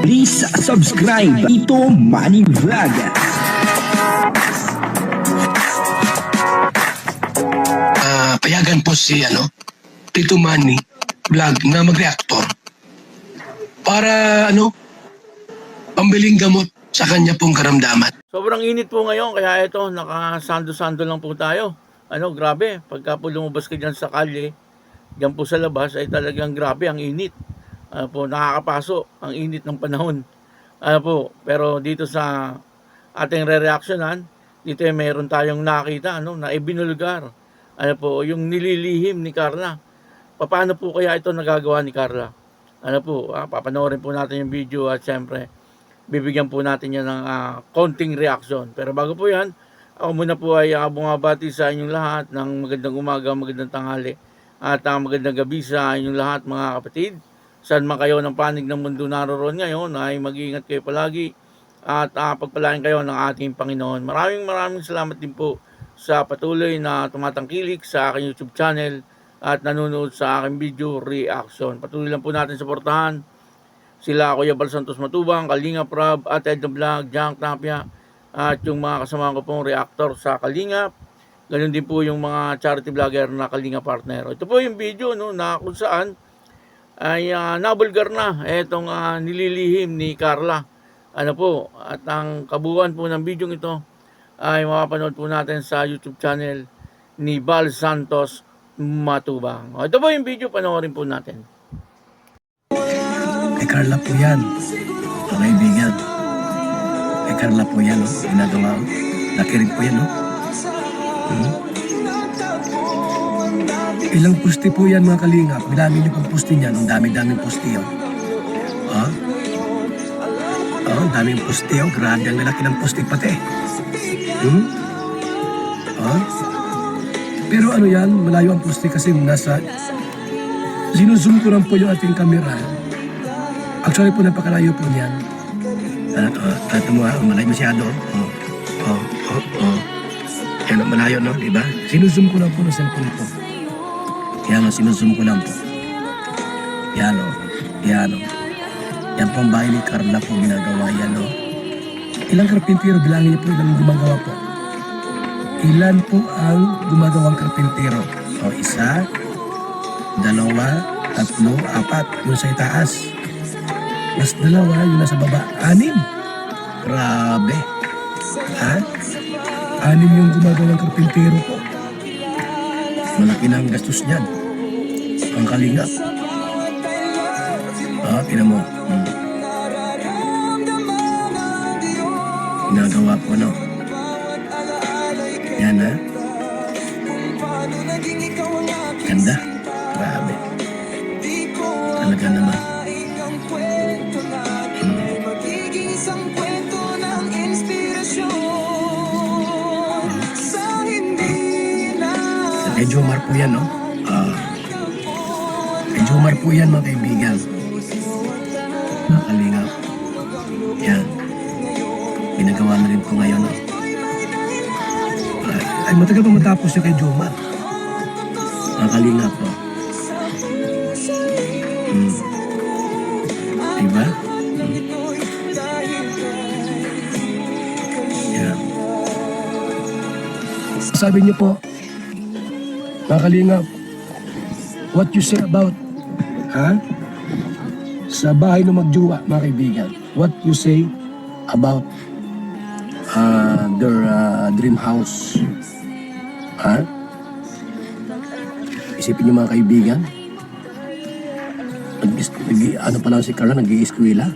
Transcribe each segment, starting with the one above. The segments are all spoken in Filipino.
Please subscribe Ito Money Vlog. Payagan po si Tito Manny Vlog na mag-reactor para pambiling gamot sa kanya pong karamdaman. Sobrang init po ngayon, kaya ito, nakasando-sando lang po tayo. Grabe, pagka po lumabas ka dyan sa kalye, dyan po sa labas, ay talagang grabe ang init. Nakakapaso ang init ng panahon. Pero dito sa ating re-reactionan, dito ay mayroon tayong nakita, na ibinulgar. Yung nililihim ni Carla. Paano po kaya ito nagagawa ni Carla? Papanoorin po natin yung video at syempre, bibigyan po natin yan ng konting reaction. Pero bago po yan, ako muna po ay bumabati sa inyong lahat ng magandang umaga, magandang tanghali at magandang gabi sa inyong lahat mga kapatid. Saan man kayo ng panig ng mundo naroon ngayon ay mag-iingat kayo palagi at pagpalain kayo ng ating Panginoon. Maraming salamat din po sa patuloy na tumatangkilik sa aking YouTube channel at nanonood sa aking video reaction. Patuloy lang po natin suportahan sila Kuya Bal Santos Matubang, Kalinga Prab, at Ed Vlog, Jank Tapia, at yung mga kasama ko pong reactor sa Kalinga. Ganun din po yung mga charity vlogger na Kalinga partner. Ito po yung video na kung saan ay nabulgar na itong nililihim ni Carla. At ang kabuuan po ng video ito ay mapapanood po natin sa YouTube channel ni Bal Santos Matubang. Ito po yung video, panoorin po natin. Kay Carla po yan, mga kaibigan. Kay Carla po yan, ginagawa. Laki rin po yan, Ilang pusti po yan, mga kalingap. Bilangin niyo pong pusti niyan. Ang dami-daming pusti, ang daming pusti, Grabe ang lalaki ng pusti pati. Pero yan, malayo ang pusti kasi nasa... Sinuzoom ko lang po yung ating camera. Actually po, napakalayo po niyan. Ito mo malayo masyado. Yan, malayo, diba? Sinuzoom ko lang po ng cellphone ko. Yan, sinuzoom ko lang po. Yan, Yan po ang bahay ni Carla po ginagawa yan, Ilang karpintero, bilangin niyo po ilang gumagawa po. Ilan po ang gumagawang karpintero? Isa, dalawa, tatlo, apat, yung sa itaas. Mas dalawa, yung nasa baba. 6. Grabe. 6 yung gumagawang karpintero po. Malaki na ang gastos niyan. Ang kalingap. Tinan mo. Ginagawa po, Yan, Ganda. Grabe. Talaga naman. Kay Jomar po yan, Kay Jomar po yan, mga kaibigan. Nakalingap. Yan. Ginagawa na rin po ngayon, Ay, matagal pa matapos siya kay Jomar. Nakalingap po. Diba? Yan. Sabi niyo po, Nakalingap, what you say about, sa bahay ng magjuwa, mga kaibigan, what you say about their dream house, Isipin niyo, mga kaibigan, ano pa lang si Carla, nag-i-eskwela,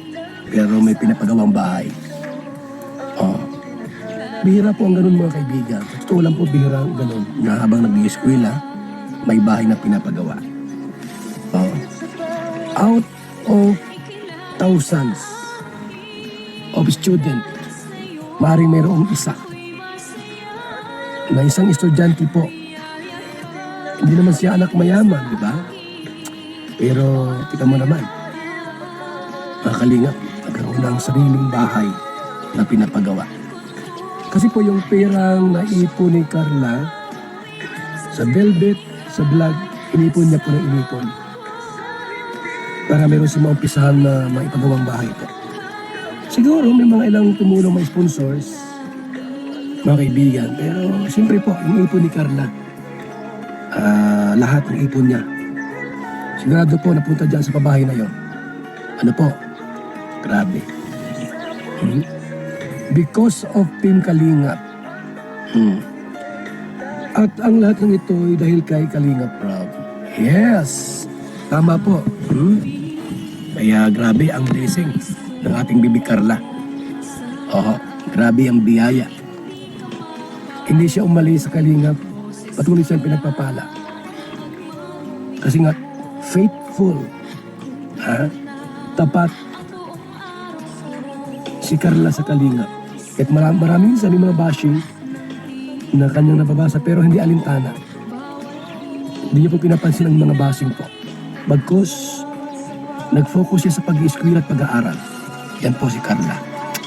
pero may pinapagawang bahay. Bihira po ang ganun, mga kaibigan. Totoo lang po, bihira ang ganun, na habang nag-i-eskwela, may bahay na pinapagawa. Out of thousands of student, maaaring mayroong isa na isang estudyante po. Hindi naman siya anak mayaman, di ba? Pero, tika mo naman, nakalingap, magkaroon ng sariling bahay na pinapagawa. Kasi po yung perang naipon ni Carla sa Velvet, sa vlog, inipon niya po ng inipon. Para meron siya maumpisahan na maipagawang bahay po. Siguro may mga ilang tumulong mga sponsors, mga kaibigan. Pero siyempre po, yung ipon ni Carla, lahat ng ipon niya. Sigurado po napunta dyan sa pabahay na yon. Ano po? Grabe. Because of Team Kalingap. At ang lahat ng ito ay dahil kay Kalingap Rob. Yes! Tama po. Kaya grabe ang blessing ng ating Bibi Carla. Oo, grabe ang biyaya. Hindi siya umalis sa Kalingap. Patuloy siyang pinagpapala. Kasi nga, faithful. Tapat si Carla sa Kalingap. At maraming sa mga bashing na kanyang nababasa pero hindi alintana. Hindi niya po pinapansin ang mga bashing po. Bagkus, nag-focus siya sa pag-i-eskwela at pag-aaral. Yan po si Carla.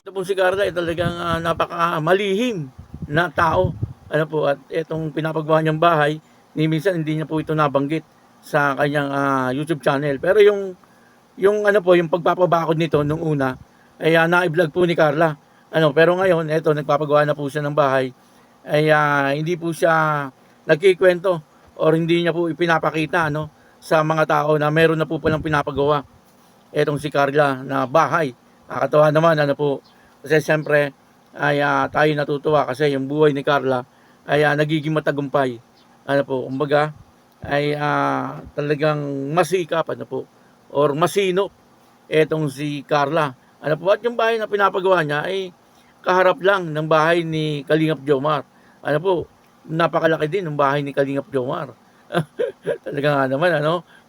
Ito po si Carla ay talagang napakamalihim na tao. Ano po, at itong pinapagawa niyang bahay, ni minsan hindi niya po ito nabanggit sa kanyang YouTube channel. Pero yung ano po, yung pagpapabakod nito nung una ay na-vlog po ni Carla. Pero ngayon, eto nagpapagawa na po siya ng bahay. Ay hindi po siya nagkikwento or hindi niya po ipinapakita sa mga tao na meron na po palang pinapagawa etong si Carla na bahay. Nakakatawa naman po kasi siyempre ay tayo natutuwa kasi yung buhay ni Carla ay nagiging matagumpay. Kumbaga ay talagang masikap po or masino etong si Carla. At yung bahay na pinapagawa niya ay kaharap lang ng bahay ni Kalingap Jomar. Napakalaki din ng bahay ni Kalingap Jomar. Talaga nga naman,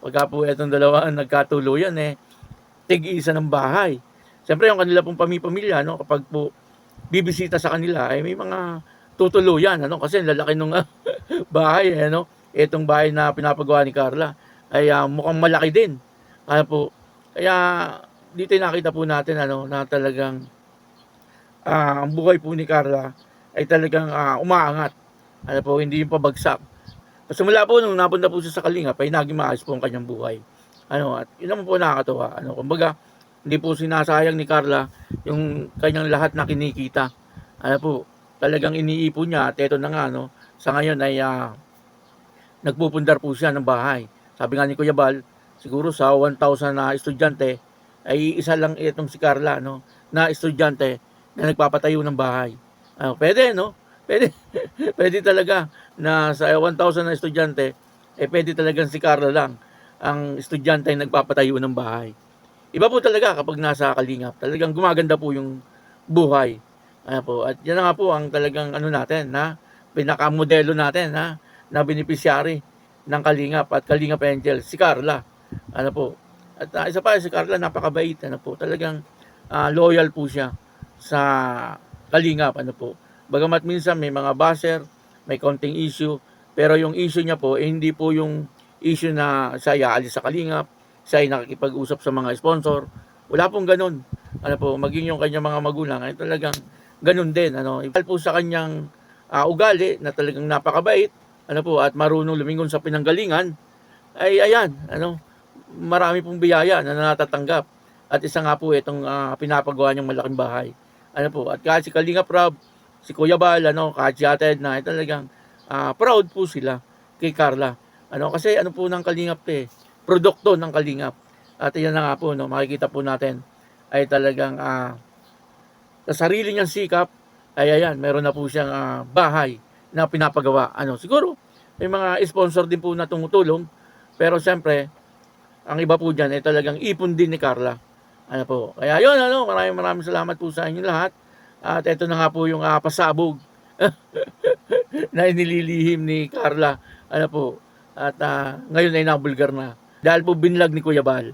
pagka po itong dalawa ang nagkatuluyan, tig-isa ng bahay. Siyempre, yung kanila pong pamilya, kapag po bibisita sa kanila, ay may mga tutuluyan, kasi lalaki nung bahay, itong bahay na pinapagawa ni Carla, ay mukhang malaki din. Kaya, dito nakita po natin, na talagang ang buhay po ni Carla ay talagang umaangat. Hindi yung pabagsak. Simula po nung napunta po siya sa Kalingap ay naging maayos po ang kanyang buhay. At yun naman po nakakatawa. Kumbaga, hindi po sinasayang ni Carla yung kanyang lahat na kinikita. Talagang iniipon niya at eto na nga, sa ngayon ay nagpupundar po siya ng bahay. Sabi nga ni Kuya Bal, siguro sa 1,000 na estudyante, ay isa lang itong si Carla, na estudyante na nagpapatayo ng bahay. Pwede, pwede talaga na sa 1,000 na estudyante, pwede talagang si Carla lang ang estudyante na nagpapatayo ng bahay. Iba po talaga kapag nasa Kalingap. Talagang gumaganda po yung buhay. At yan na nga po ang talagang natin, pinakamodelo natin, na beneficiary ng Kalingap at Kalingap Angel, si Carla. At isa pa, si Carla napakabait. Talagang loyal po siya sa Kalingap. Bagamat minsan may mga basher, may konting issue, pero yung issue niya po, hindi po yung issue na siya aalis sa Kalingap, siya ay nakikipag-usap sa mga sponsor. Wala pong ganun. Maging yung kanyang mga magulang ay talagang ganun din. Ipal po sa kanyang ugali na talagang napakabait, at marunong lumingon sa pinanggalingan, ay ayan, marami pong biyaya na natatanggap. At isa nga po itong pinapagawa niyang malaking bahay. At kahit si Kalingap Rob, si Kuya Bal, kahit si Ate Edna, ay talagang proud po sila kay Carla. Kasi po ng Kalingap produkto ng Kalingap. At yan na nga po, makikita po natin ay talagang sa sarili niyang sikap, ay ayan, meron na po siyang bahay na pinapagawa. Siguro, may mga sponsor din po na tumutulong, pero siyempre, ang iba po dyan ay talagang ipon din ni Carla. Kaya yun, maraming salamat po sa inyo lahat. At ito na nga po yung pasabog na inililihim ni Carla. At ngayon ay nabulgar na. Dahil po binlag ni Kuya Bal.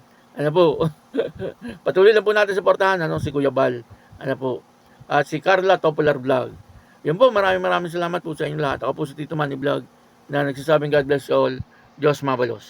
Patuloy lang po natin suportahan si Kuya Bal. At si Carla Topolar Vlog. Yun po, maraming salamat po sa inyo lahat. Ako po si Tito Manny Vlog na nagsasabing God bless you all. Diyos mabalos.